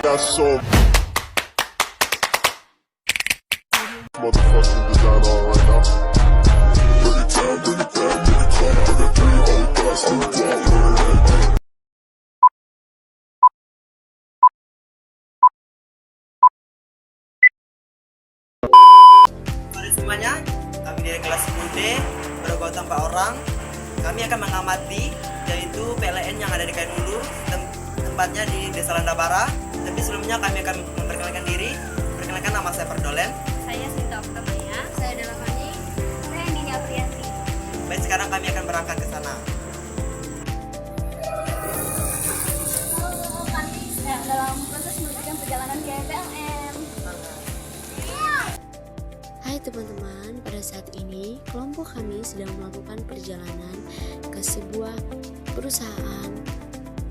That's so motherfucking design on right now. Bring it down, bring it down, bring it down. I got 3 old guys on the block. Sore semuanya, kami dari kelas 10D beranggota 4 orang. Kami akan mengamati yaitu PLN yang ada di Kain Ulu, tempatnya di Desa Landabara. Tapi sebelumnya kami akan memperkenalkan diri. Perkenalkan, nama saya Perdolen. Saya Sinta Pertamanya. Saya Delavani. Saya Nini Aprianti. Baik, sekarang kami akan berangkat ke sana. Kami sedang dalam proses menuju perjalanan ke PLN. Hai teman-teman, pada saat ini kelompok kami sedang melakukan perjalanan ke sebuah perusahaan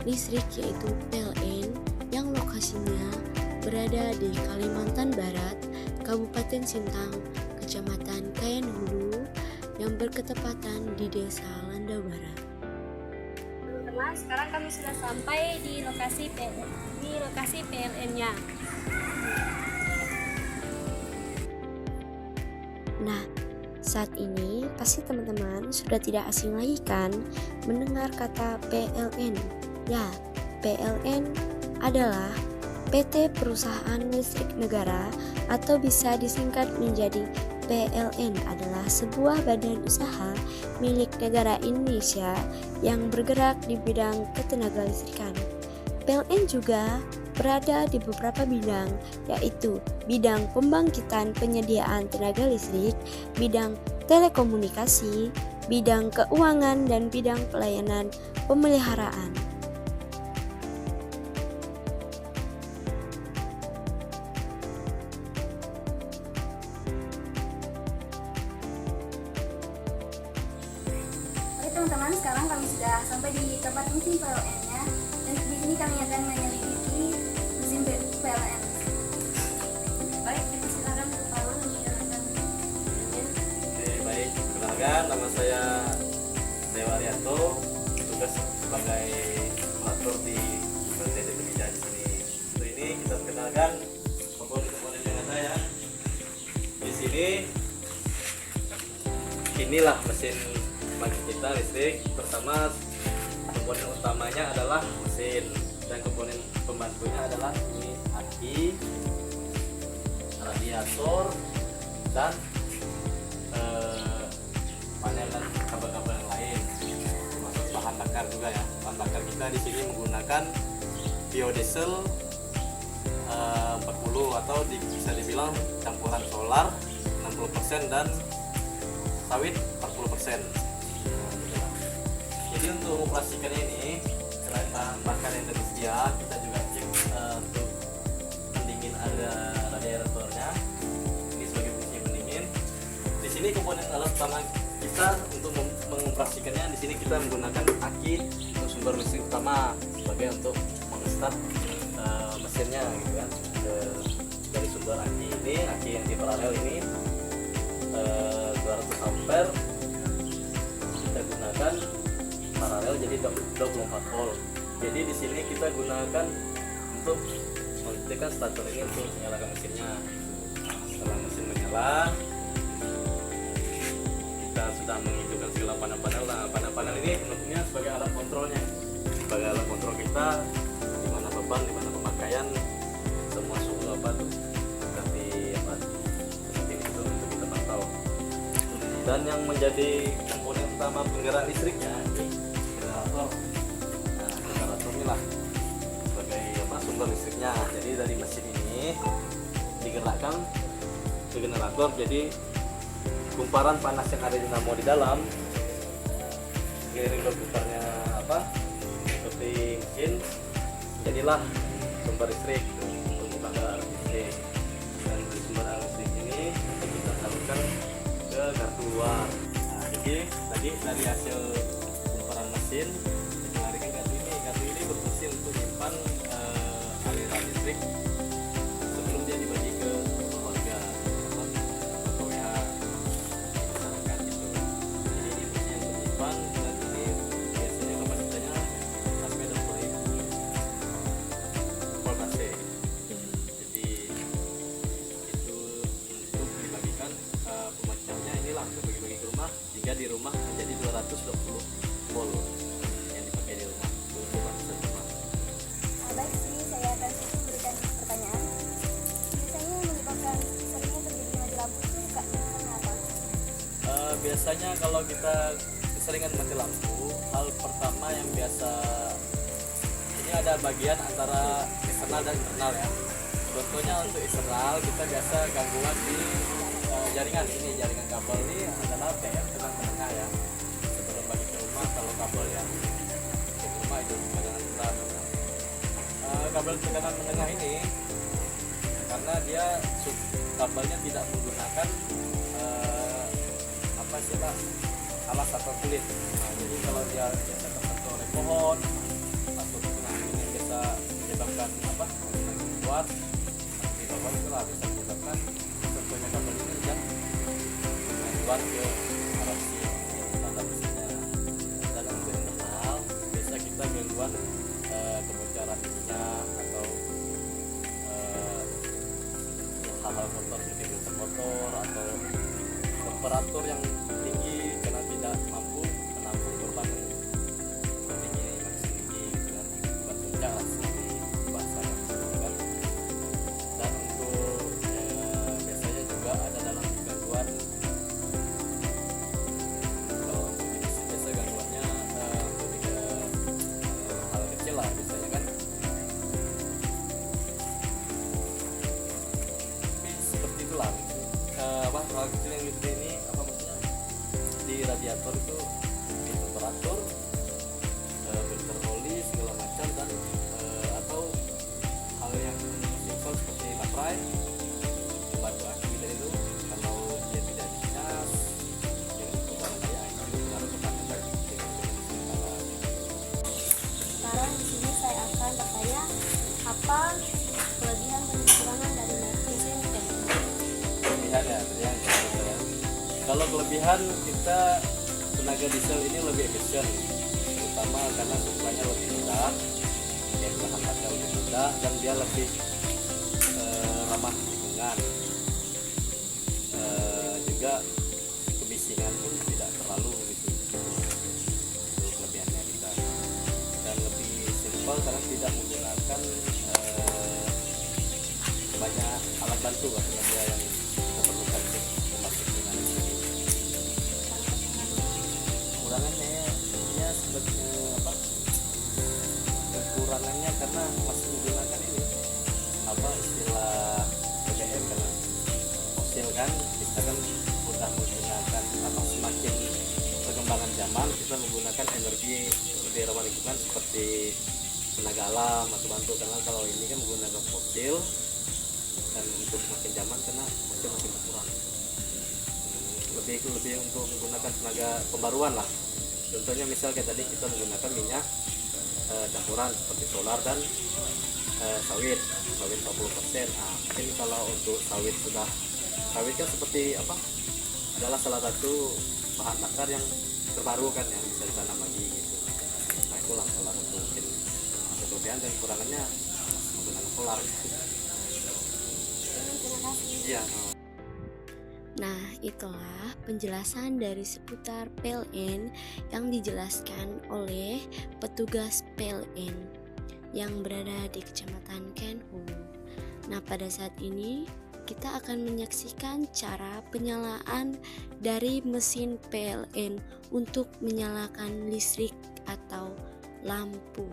listrik yaitu PLN yang lokasinya berada di Kalimantan Barat, Kabupaten Sintang, Kecamatan Kayan Hulu yang berketepatan di Desa Landabara. Teman-teman, sekarang kami sudah sampai di lokasi PLN-nya. Nah, saat ini pasti teman-teman sudah tidak asing lagi kan mendengar kata PLN. Ya, PLN adalah PT Perusahaan Listrik Negara atau bisa disingkat menjadi PLN adalah sebuah badan usaha milik negara Indonesia yang bergerak di bidang ketenagalistrikan. PLN juga berada di beberapa bidang, yaitu bidang pembangkitan penyediaan tenaga listrik, bidang telekomunikasi, bidang keuangan, dan bidang pelayanan pemeliharaan. Oke teman-teman, sekarang kami sudah sampai di tempat mesin PLN-nya. Dan di sini kami akan menyelidiki mesin PLN. Baik, kita silakan Pak Lur menjelaskan. Oke, baik. Perkenalkan, nama saya Dewa Arianto, tugas sebagai operator di PT Detemida di sini. Untuk ini kita perkenalkan komponen-komponen yang ada ya. Di sini inilah mesin pembangkit kita listrik. Pertama, komponen utamanya adalah mesin dan komponen pembantunya adalah ini aki, radiator, dan panel dan kabel-kabel yang lain, termasuk bahan bakar juga ya. Bahan bakar kita di sini menggunakan biodiesel 40 atau bisa dibilang campuran solar 60% dan sawit 40%. Jadi untuk mengoperasikannya ini, selain bahan bakar yang tersedia, kita juga cek untuk pendingin ada radiatornya. Ini sebagai fungsi pendingin. Di sini komponen alat utama kita untuk mengoperasikannya, di sini kita menggunakan aki untuk sumber listrik utama sebagai untuk mengstart mesinnya gitu kan. Dari sumber aki yang di paralel ini 200 ampere kita gunakan paralel jadi 24 volt. Jadi di sini kita gunakan untuk mengaktifkan starter ini untuk menyalakan mesinnya. Setelah mesin menyala, kita sudah menghidupkan segala panel-panel. Nah, panel-panel ini bentuknya sebagai alat kontrolnya, sebagai alat kontrol kita di mana beban, di mana pemakaian, semua suhu apa tuh seperti apa seperti itu untuk kita pantau. Dan yang menjadi komponen utama penggerak listriknya ini generator. Nah, generator inilah sebagai sumber listriknya. Jadi dari mesin ini digerakkan ke generator. Jadi kumparan panas yang ada di dinamo di dalam seiring berputarnya seperti mesin, jadilah sumber listrik untuk penggerak listrik. Dan dari sumber listrik ini kita salurkan ke gardu luar. Nah, jadi tadi dari hasil kumparan mesin kita larikan gardu ini. Gardu ini berfungsi untuk menyimpan aliran listrik sebelum dia dibagi ke warga atau WH masyarakat gitu. Jadi ini fungsi yang menyimpan, dan ini biasanya kapasitasnya sampai 20.000 volt AC. biasanya kalau kita keseringan mati lampu, hal pertama yang biasa ini ada bagian antara eksternal dan internal ya. Contohnya untuk eksternal kita biasa gangguan di jaringan ini, jaringan kabel ini adalah PR tegangan menengah ya. Sebelum bagi ke rumah, kalau kabel yang ke rumah itu tegangan rendah. Kabel tegangan menengah ini karena dia kabelnya tidak menggunakan apa sih Pak, alas atau kulit. Nah, jadi kalau dia biasa tersentuh oleh pohon atau kena angin yang biasa menyebabkan apa angin kuat di bawah itu lah bisa menyebabkan tersentuhnya kabel ini dan keluar ke arah si tanda mesinnya. Dan untuk internal biasa kita gangguan kebocoran minyak atau hal-hal kotor seperti mesin motor atau temperatur yang tinggi karena tidak mampu menampung beban yang tinggi makin tinggi gitu kan, buat puncak lah seperti bahasa kan. Dan untuk biasanya juga ada dalam gangguan, kalau untuk ini sih biasa gangguannya lebih ke hal kecil lah biasanya kan. Tapi seperti itulah apa hal kecil yang gitu ini apa maksudnya di radiator itu di temperatur filter oli segala macam dan atau hal yang simpel seperti baterai batu aki itu kalau dia tidak dicas yang perubahan daya itu pengaruh kepada dengan mesin. Sekarang di sini saya akan bertanya apa kelebihan dan kekurangan dari mesin PLN. Kelebihan ya, yang ya. Kalau kelebihan kita tenaga diesel ini lebih efisien, terutama karena suplainya lebih mudah, ya bahan bakar lebih mudah dan dia lebih ramah lingkungan. Juga kebisingan pun tidak terlalu gitu. Itu kelebihannya kita. Dan lebih simpel karena tidak menggunakan banyak alat bantu maksudnya dia yang kita perlukan untuk membangkit dengan listrik. Kekurangannya ya sebenarnya apa? Kekurangannya karena masih menggunakan ini apa istilah BBM karena fosil kan, kita kan udah menggunakan apa semakin perkembangan zaman kita menggunakan energi lebih ramah lingkungan seperti tenaga alam atau bantu, karena kalau ini kan menggunakan fosil dan untuk makin zaman karena fosil makin berkurang. Lebih untuk menggunakan tenaga pembaruan lah. Contohnya misal kayak tadi kita menggunakan minyak campuran seperti solar dan sawit 40%. Nah, mungkin kalau untuk sawit kan seperti apa? Adalah salah satu bahan bakar yang terbarukan yang bisa ditanam lagi gitu. Nah, itulah salah satu mungkin kelebihan dan kekurangannya menggunakan solar. Terima kasih. Iya. Nah, itulah penjelasan dari seputar PLN yang dijelaskan oleh petugas PLN yang berada di Kecamatan Kenhulu. Nah, pada saat ini kita akan menyaksikan cara penyalaan dari mesin PLN untuk menyalakan listrik atau lampu.